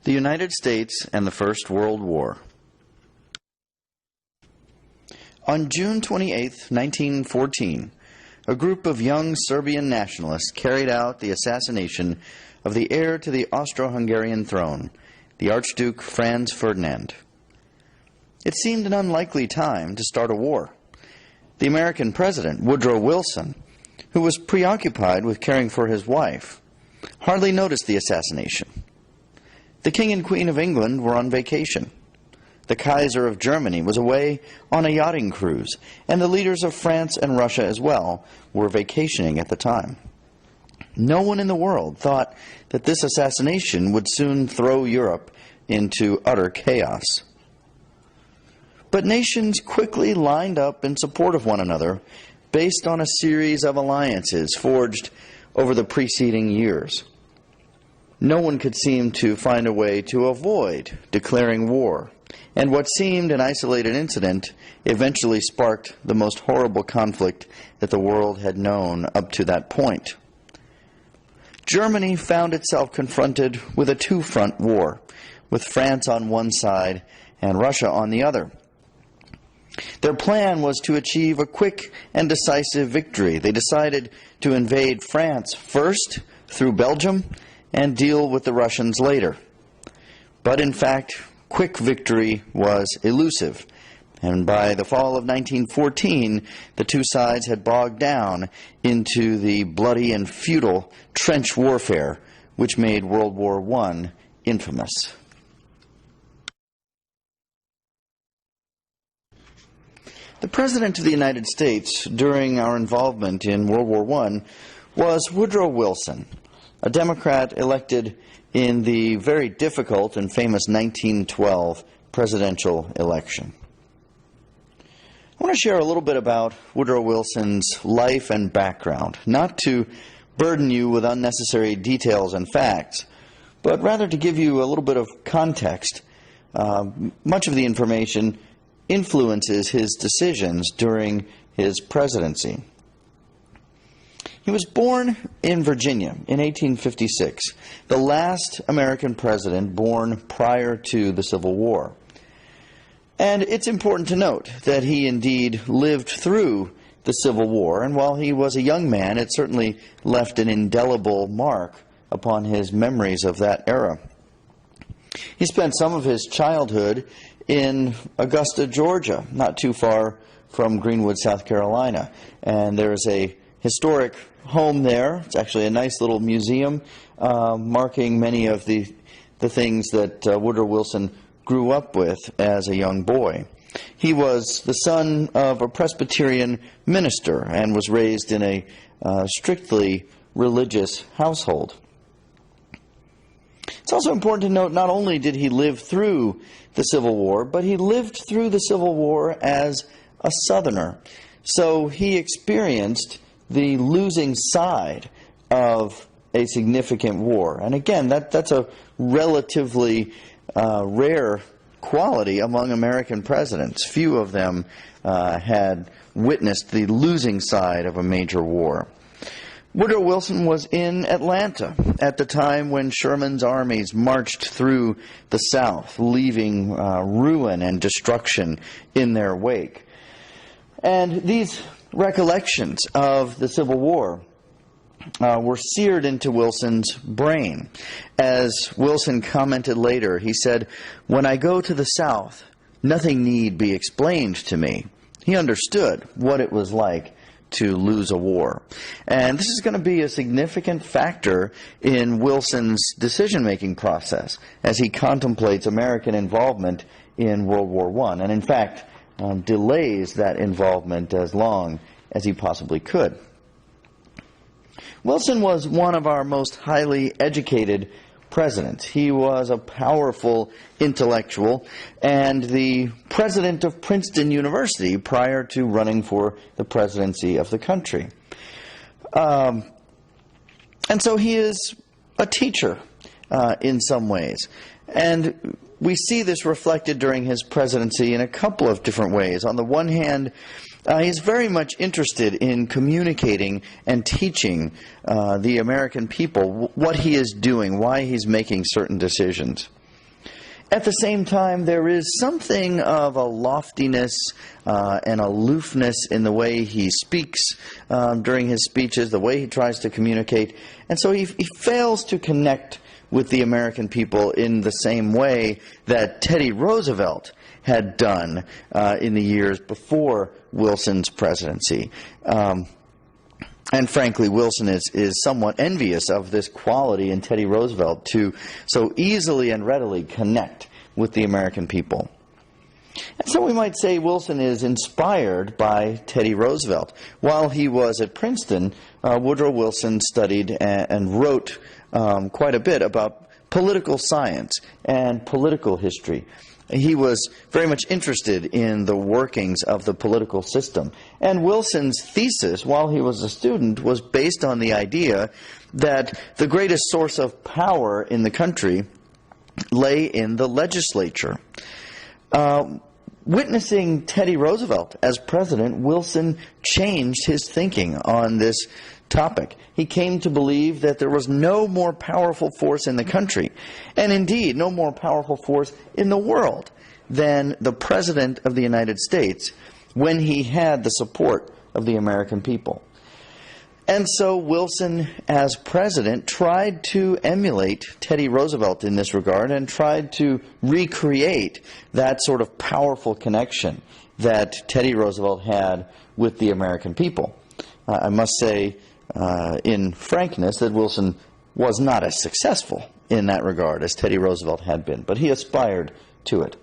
The United States and the First World War. On June 28, 1914, a group of young Serbian nationalists carried out the assassination of the heir to the Austro-Hungarian throne, the Archduke Franz Ferdinand. It seemed an unlikely time to start a war. The American president, Woodrow Wilson, who was preoccupied with caring for his wife, hardly noticed the assassination. The King and Queen of England were on vacation. The Kaiser of Germany was away on a yachting cruise, and the leaders of France and Russia as well were vacationing at the time. No one in the world thought that this assassination would soon throw Europe into utter chaos. But nations quickly lined up in support of one another based on a series of alliances forged over the preceding years. No one could seem to find a way to avoid declaring war, and what seemed an isolated incident eventually sparked the most horrible conflict that the world had known up to that point. Germany found itself confronted with a two-front war, with France on one side and Russia on the other. Their plan was to achieve a quick and decisive victory. They decided to invade France first through Belgium and deal with the Russians later. But in fact, quick victory was elusive, and by the fall of 1914, the two sides had bogged down into the bloody and futile trench warfare, which made World War I infamous. The President of the United States during our involvement in World War I was Woodrow Wilson, a Democrat elected in the very difficult and famous 1912 presidential election. I want to share a little bit about Woodrow Wilson's life and background, not to burden you with unnecessary details and facts, but rather to give you a little bit of context. Much of the information influences his decisions during his presidency. He was born in Virginia in 1856, the last American president born prior to the Civil War. And it's important to note that he indeed lived through the Civil War, and while he was a young man, it certainly left an indelible mark upon his memories of that era. He spent some of his childhood in Augusta, Georgia, not too far from Greenwood, South Carolina, and there's a historic home there. It's actually a nice little museum marking many of the things that Woodrow Wilson grew up with as a young boy. He was the son of a Presbyterian minister and was raised in a strictly religious household. It's also important to note not only did he live through the Civil War, but he lived through the Civil War as a Southerner. So he experienced the losing side of a significant war. And again, that's a relatively rare quality among American presidents. Few of them had witnessed the losing side of a major war. Woodrow Wilson was in Atlanta at the time when Sherman's armies marched through the South, leaving ruin and destruction in their wake. And these recollections of the Civil War were seared into Wilson's brain. As Wilson commented later, he said, "When I go to the South, nothing need be explained to me." He understood what it was like to lose a war. And this is going to be a significant factor in Wilson's decision-making process as he contemplates American involvement in World War I, and in fact delays that involvement as long as he possibly could. Wilson was one of our most highly educated presidents. He was a powerful intellectual and the president of Princeton University prior to running for the presidency of the country. And so he is a teacher in some ways. And we see this reflected during his presidency in a couple of different ways. On the one hand, he's very much interested in communicating and teaching the American people what he is doing, why he's making certain decisions. At the same time, there is something of a loftiness and aloofness in the way he speaks during his speeches, the way he tries to communicate. And so he fails to connect with the American people in the same way that Teddy Roosevelt had done in the years before Wilson's presidency. And frankly, Wilson is somewhat envious of this quality in Teddy Roosevelt to so easily and readily connect with the American people. And so we might say Wilson is inspired by Teddy Roosevelt. While he was at Princeton, Woodrow Wilson studied and wrote quite a bit about political science and political history. He was very much interested in the workings of the political system. And Wilson's thesis, while he was a student, was based on the idea that the greatest source of power in the country lay in the legislature. Witnessing Teddy Roosevelt as president, Wilson changed his thinking on this topic. He came to believe that there was no more powerful force in the country, and indeed no more powerful force in the world than the President of the United States when he had the support of the American people. And so Wilson, as president, tried to emulate Teddy Roosevelt in this regard and tried to recreate that sort of powerful connection that Teddy Roosevelt had with the American people. I must say, in frankness, that Wilson was not as successful in that regard as Teddy Roosevelt had been, but he aspired to it.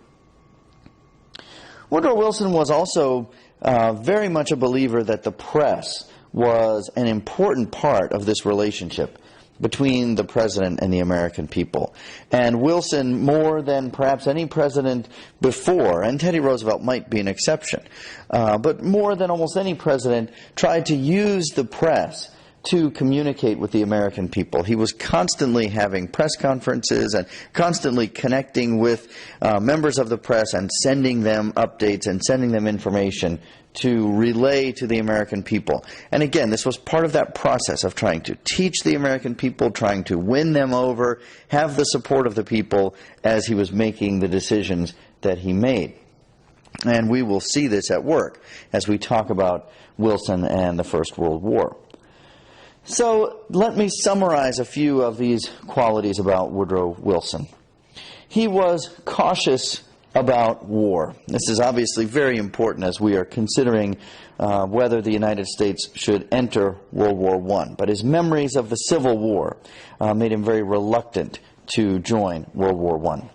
Woodrow Wilson was also very much a believer that the press was an important part of this relationship between the president and the American people. And Wilson, more than perhaps any president before, and Teddy Roosevelt might be an exception, but more than almost any president, tried to use the press to communicate with the American people. He was constantly having press conferences and constantly connecting with members of the press and sending them updates and sending them information to relay to the American people. And again, this was part of that process of trying to teach the American people, trying to win them over, have the support of the people as he was making the decisions that he made. And we will see this at work as we talk about Wilson and the First World War. So let me summarize a few of these qualities about Woodrow Wilson. He was cautious about war. This is obviously very important as we are considering whether the United States should enter World War I. But his memories of the Civil War made him very reluctant to join World War I.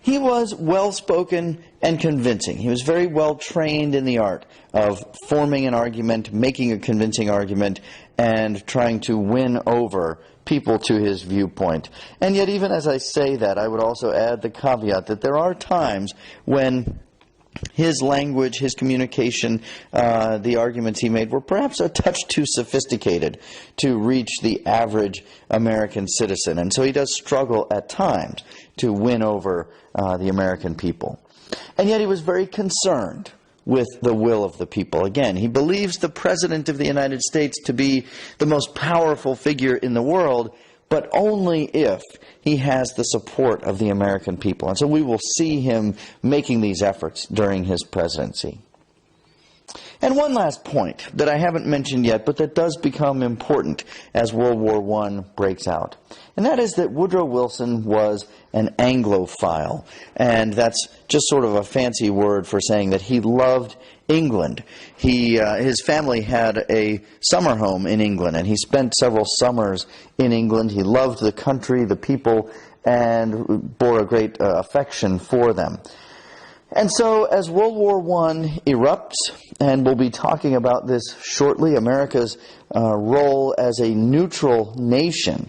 He was well-spoken and convincing. He was very well trained in the art of forming an argument, making a convincing argument, and trying to win over people to his viewpoint. And yet, even as I say that, I would also add the caveat that there are times when his language, his communication, the arguments he made were perhaps a touch too sophisticated to reach the average American citizen. And so he does struggle at times to win over the American people. And yet he was very concerned with the will of the people. Again, he believes the President of the United States to be the most powerful figure in the world, but only if he has the support of the American people. And so we will see him making these efforts during his presidency. And one last point that I haven't mentioned yet, but that does become important as World War I breaks out. And that is that Woodrow Wilson was an Anglophile. And that's just sort of a fancy word for saying that he loved England. His family had a summer home in England, and he spent several summers in England. He loved the country, the people, and bore a great affection for them. And so as World War I erupts, and we'll be talking about this shortly, America's role as a neutral nation,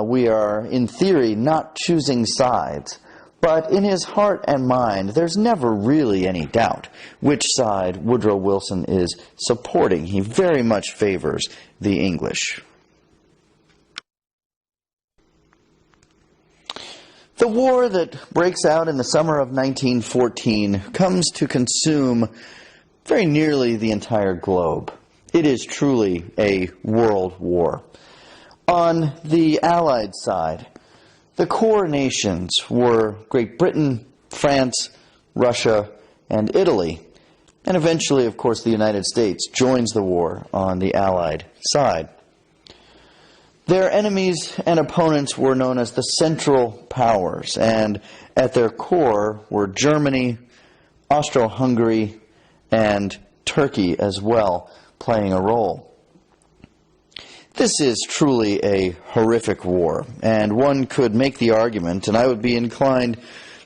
we are, in theory, not choosing sides. But in his heart and mind, there's never really any doubt which side Woodrow Wilson is supporting. He very much favors the English. The war that breaks out in the summer of 1914 comes to consume very nearly the entire globe. It is truly a world war. On the Allied side, The core nations were Great Britain, France, Russia, and Italy. And eventually, of course, the United States joins the war on the Allied side. Their enemies and opponents were known as the Central Powers, and at their core were Germany, Austro-Hungary, and Turkey as well, playing a role. This is truly a horrific war, and one could make the argument, and I would be inclined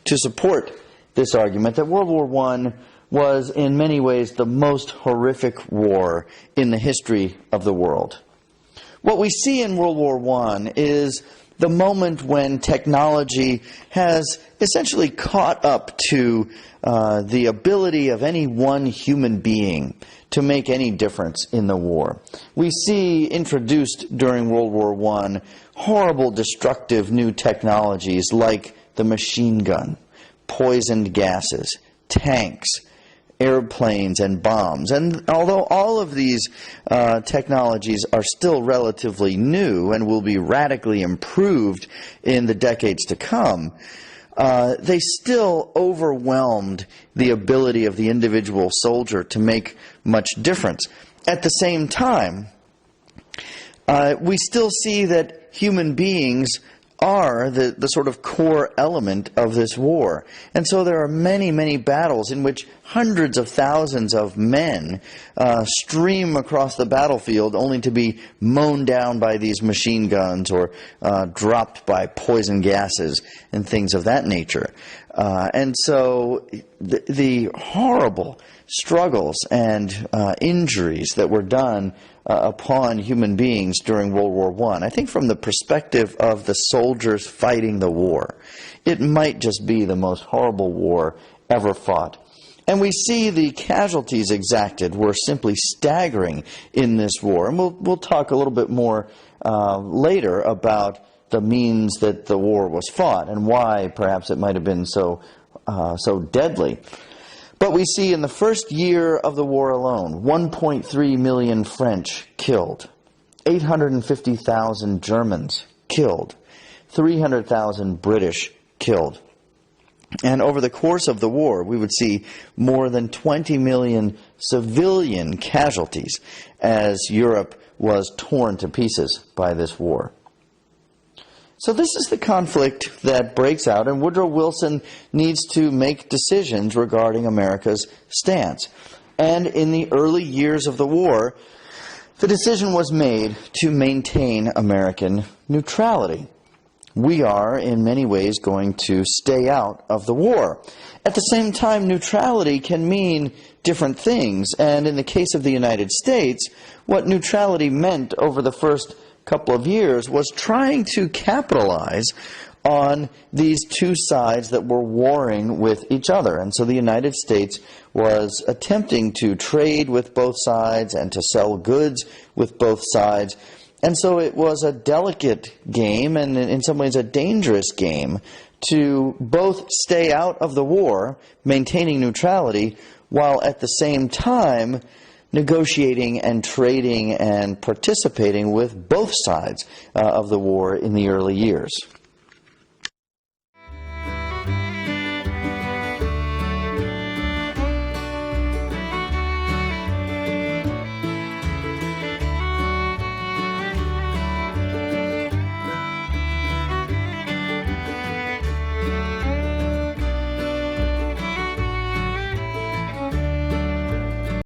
to support this argument, that World War I was in many ways the most horrific war in the history of the world. What we see in World War I is the moment when technology has essentially caught up to the ability of any one human being to make any difference in the war. We see introduced during World War I horrible, destructive new technologies like the machine gun, poisoned gases, tanks, airplanes, and bombs. And although all of these technologies are still relatively new and will be radically improved in the decades to come, they still overwhelmed the ability of the individual soldier to make much difference. At the same time, we still see that human beings are the sort of core element of this war. And so there are many, many battles in which hundreds of thousands of men stream across the battlefield only to be mown down by these machine guns or dropped by poison gases and things of that nature. And so the horrible struggles and injuries that were done upon human beings during World War I think from the perspective of the soldiers fighting the war, it might just be the most horrible war ever fought. And we see the casualties exacted were simply staggering in this war. And we'll talk a little bit more later about the means that the war was fought and why perhaps it might have been so deadly. But we see in the first year of the war alone, 1.3 million French killed, 850,000 Germans killed, 300,000 British killed. And over the course of the war, we would see more than 20 million civilian casualties as Europe was torn to pieces by this war. So this is the conflict that breaks out, and Woodrow Wilson needs to make decisions regarding America's stance. And in the early years of the war, the decision was made to maintain American neutrality. We are, in many ways, going to stay out of the war. At the same time, neutrality can mean different things, and in the case of the United States, what neutrality meant over the first couple of years was trying to capitalize on these two sides that were warring with each other. And so the United States was attempting to trade with both sides and to sell goods with both sides. And so it was a delicate game and in some ways a dangerous game to both stay out of the war, maintaining neutrality, while at the same time negotiating and trading and participating with both sides of the war in the early years.